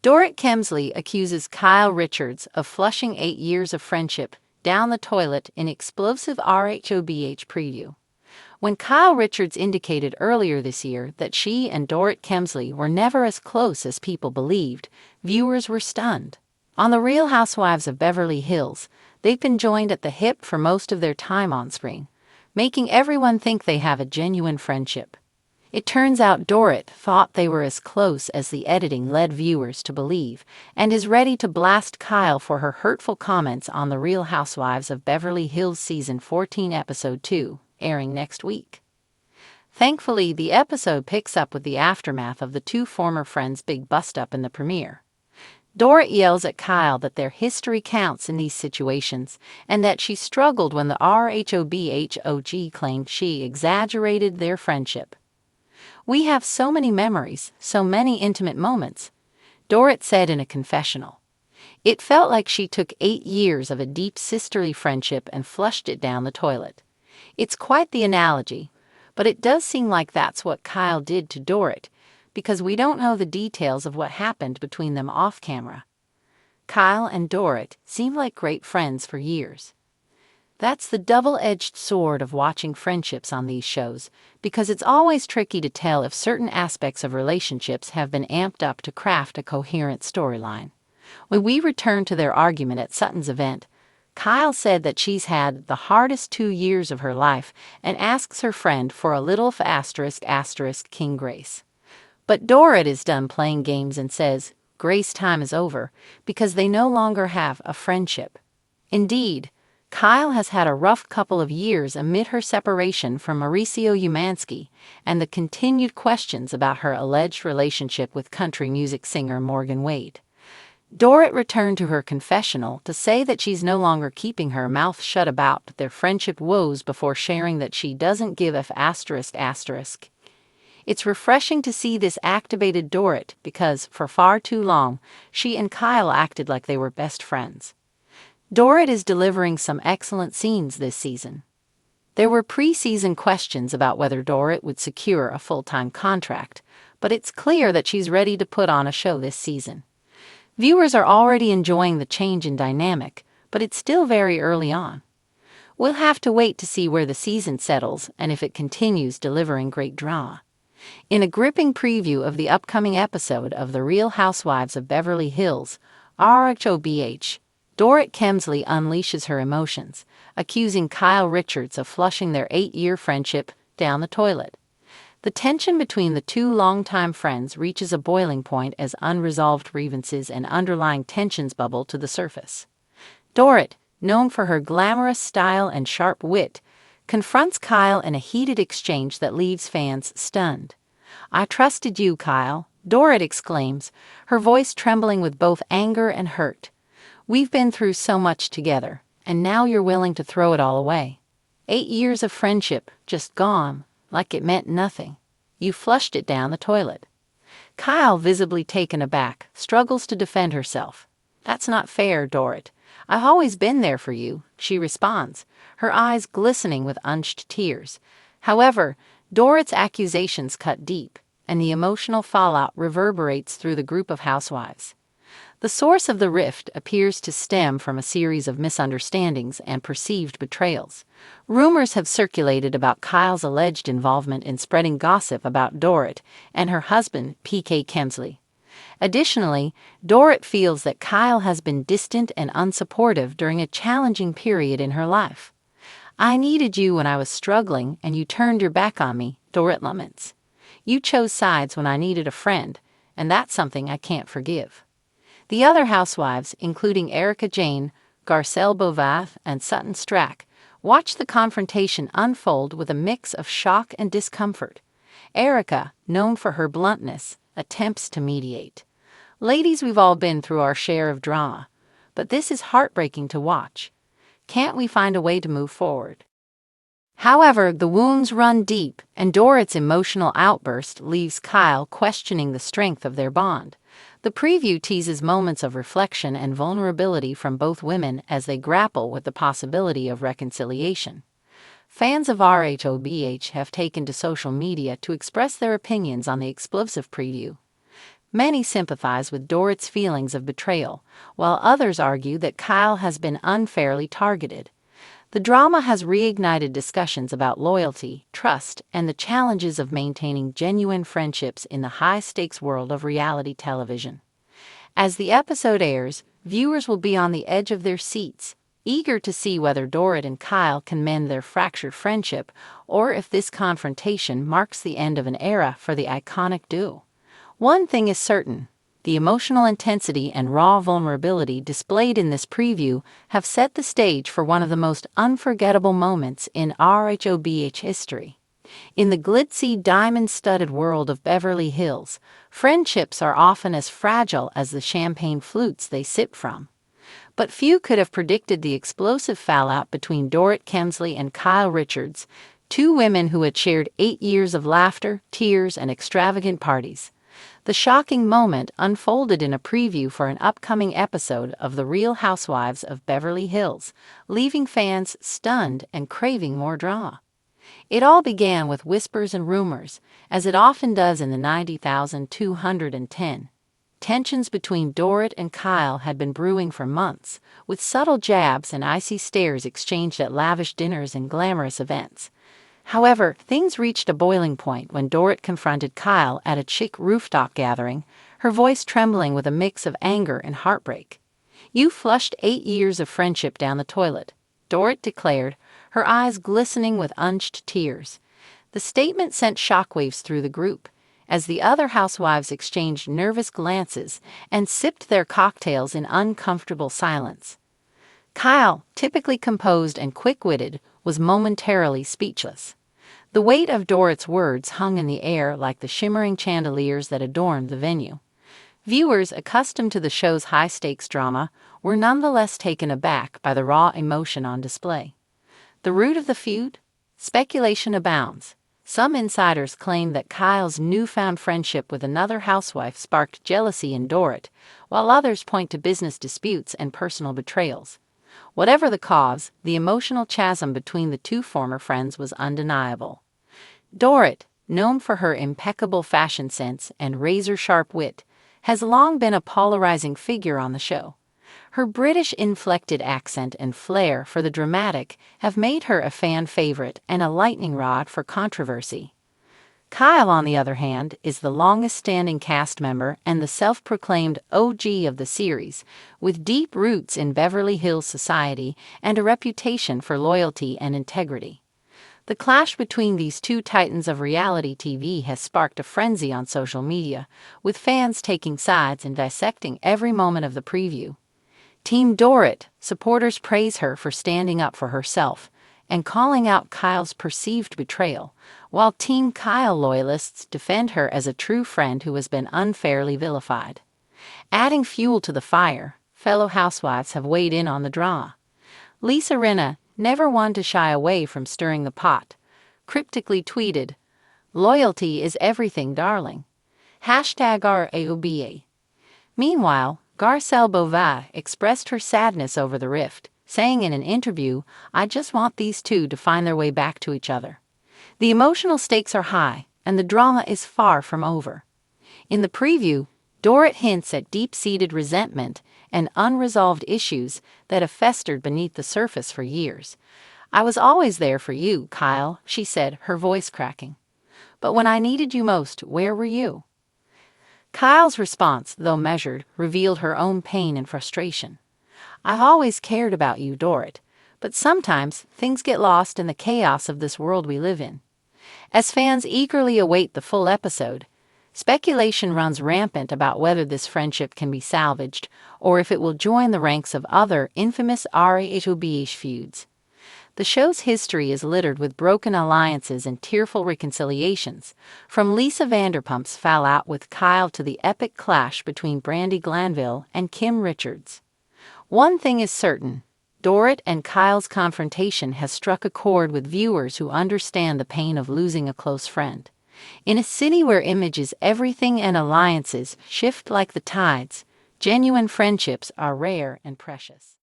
Dorit Kemsley accuses Kyle Richards of flushing 8 years of friendship down the toilet in explosive RHOBH preview. When Kyle Richards indicated earlier this year that she and Dorit Kemsley were never as close as people believed, viewers were stunned. On The Real Housewives of Beverly Hills, they've been joined at the hip for most of their time on screen, making everyone think they have a genuine friendship. It turns out Dorit thought they were as close as the editing led viewers to believe, and is ready to blast Kyle for her hurtful comments on The Real Housewives of Beverly Hills Season 14 Episode 2, airing next week. Thankfully, the episode picks up with the aftermath of the two former friends' big bust-up in the premiere. Dorit yells at Kyle that their history counts in these situations, and that she struggled when the RHOBH claimed she exaggerated their friendship. "We have so many memories, so many intimate moments," Dorit said in a confessional. It felt like she took 8 years of a deep sisterly friendship and flushed it down the toilet. It's quite the analogy, but it does seem like that's what Kyle did to Dorit, because we don't know the details of what happened between them off camera. Kyle and Dorit seemed like great friends for years. That's the double-edged sword of watching friendships on these shows, because it's always tricky to tell if certain aspects of relationships have been amped up to craft a coherent storyline. When we return to their argument at Sutton's event, Kyle said that she's had the hardest 2 years of her life and asks her friend for a little King Grace. But Dorit is done playing games and says Grace time is over because they no longer have a friendship. Indeed, Kyle has had a rough couple of years amid her separation from Mauricio Umansky and the continued questions about her alleged relationship with country music singer Morgan Wade. Dorit returned to her confessional to say that she's no longer keeping her mouth shut about their friendship woes before sharing that she doesn't give a f***. It's refreshing to see this activated Dorit because, for far too long, she and Kyle acted like they were best friends. Dorit is delivering some excellent scenes this season. There were pre-season questions about whether Dorit would secure a full-time contract, but it's clear that she's ready to put on a show this season. Viewers are already enjoying the change in dynamic, but it's still very early on. We'll have to wait to see where the season settles and if it continues delivering great drama. In a gripping preview of the upcoming episode of The Real Housewives of Beverly Hills, RHOBH, Dorit Kemsley unleashes her emotions, accusing Kyle Richards of flushing their 8-year friendship down the toilet. The tension between the two longtime friends reaches a boiling point as unresolved grievances and underlying tensions bubble to the surface. Dorit, known for her glamorous style and sharp wit, confronts Kyle in a heated exchange that leaves fans stunned. "I trusted you, Kyle," Dorit exclaims, her voice trembling with both anger and hurt. "We've been through so much together, and now you're willing to throw it all away. 8 years of friendship, just gone, like it meant nothing. You flushed it down the toilet." Kyle, visibly taken aback, struggles to defend herself. "That's not fair, Dorit. I've always been there for you," she responds, her eyes glistening with unshed tears. However, Dorit's accusations cut deep, and the emotional fallout reverberates through the group of housewives. The source of the rift appears to stem from a series of misunderstandings and perceived betrayals. Rumors have circulated about Kyle's alleged involvement in spreading gossip about Dorit and her husband, PK Kemsley. Additionally, Dorit feels that Kyle has been distant and unsupportive during a challenging period in her life. "I needed you when I was struggling, and you turned your back on me," Dorit laments. "You chose sides when I needed a friend, and that's something I can't forgive." The other housewives, including Erica Jane, Garcelle Beauvais, and Sutton Strack, watch the confrontation unfold with a mix of shock and discomfort. Erica, known for her bluntness, attempts to mediate. "Ladies, we've all been through our share of drama, but this is heartbreaking to watch. Can't we find a way to move forward?" However, the wounds run deep, and Dorit's emotional outburst leaves Kyle questioning the strength of their bond. The preview teases moments of reflection and vulnerability from both women as they grapple with the possibility of reconciliation. Fans of RHOBH have taken to social media to express their opinions on the explosive preview. Many sympathize with Dorit's feelings of betrayal, while others argue that Kyle has been unfairly targeted. The drama has reignited discussions about loyalty, trust, and the challenges of maintaining genuine friendships in the high-stakes world of reality television. As the episode airs, viewers will be on the edge of their seats, eager to see whether Dorit and Kyle can mend their fractured friendship or if this confrontation marks the end of an era for the iconic duo. One thing is certain: the emotional intensity and raw vulnerability displayed in this preview have set the stage for one of the most unforgettable moments in RHOBH history. In the glitzy, diamond-studded world of Beverly Hills, friendships are often as fragile as the champagne flutes they sip from. But few could have predicted the explosive fallout between Dorit Kemsley and Kyle Richards, two women who had shared 8 years of laughter, tears, and extravagant parties. The shocking moment unfolded in a preview for an upcoming episode of The Real Housewives of Beverly Hills, leaving fans stunned and craving more drama. It all began with whispers and rumors, as it often does in the 90,210. Tensions between Dorit and Kyle had been brewing for months, with subtle jabs and icy stares exchanged at lavish dinners and glamorous events. However, things reached a boiling point when Dorit confronted Kyle at a chic rooftop gathering, her voice trembling with a mix of anger and heartbreak. "You flushed 8 years of friendship down the toilet," Dorit declared, her eyes glistening with unshed tears. The statement sent shockwaves through the group, as the other housewives exchanged nervous glances and sipped their cocktails in uncomfortable silence. Kyle, typically composed and quick-witted, was momentarily speechless. The weight of Dorit's words hung in the air like the shimmering chandeliers that adorned the venue. Viewers, accustomed to the show's high-stakes drama, were nonetheless taken aback by the raw emotion on display. The root of the feud? Speculation abounds. Some insiders claim that Kyle's newfound friendship with another housewife sparked jealousy in Dorit, while others point to business disputes and personal betrayals. Whatever the cause, the emotional chasm between the two former friends was undeniable. Dorit, known for her impeccable fashion sense and razor-sharp wit, has long been a polarizing figure on the show. Her British-inflected accent and flair for the dramatic have made her a fan favorite and a lightning rod for controversy. Kyle, on the other hand, is the longest-standing cast member and the self-proclaimed OG of the series, with deep roots in Beverly Hills society and a reputation for loyalty and integrity. The clash between these two titans of reality TV has sparked a frenzy on social media, with fans taking sides and dissecting every moment of the preview. Team Dorit supporters praise her for standing up for herself and calling out Kyle's perceived betrayal, while Team Kyle loyalists defend her as a true friend who has been unfairly vilified. Adding fuel to the fire, fellow housewives have weighed in on the drama. Lisa Rinna, never one to shy away from stirring the pot, cryptically tweeted, "Loyalty is everything, darling. #RHOBH." Meanwhile, Garcelle Beauvais expressed her sadness over the rift, saying in an interview, "I just want these two to find their way back to each other." The emotional stakes are high, and the drama is far from over. In the preview, Dorit hints at deep-seated resentment and unresolved issues that have festered beneath the surface for years. "I was always there for you, Kyle," she said, her voice cracking. "But when I needed you most, where were you?" Kyle's response, though measured, revealed her own pain and frustration. "I've always cared about you, Dorit, but sometimes things get lost in the chaos of this world we live in." As fans eagerly await the full episode, speculation runs rampant about whether this friendship can be salvaged or if it will join the ranks of other infamous RHOBH feuds. The show's history is littered with broken alliances and tearful reconciliations, from Lisa Vanderpump's fallout with Kyle to the epic clash between Brandi Glanville and Kim Richards. One thing is certain: Dorit and Kyle's confrontation has struck a chord with viewers who understand the pain of losing a close friend. In a city where image is everything and alliances shift like the tides, genuine friendships are rare and precious.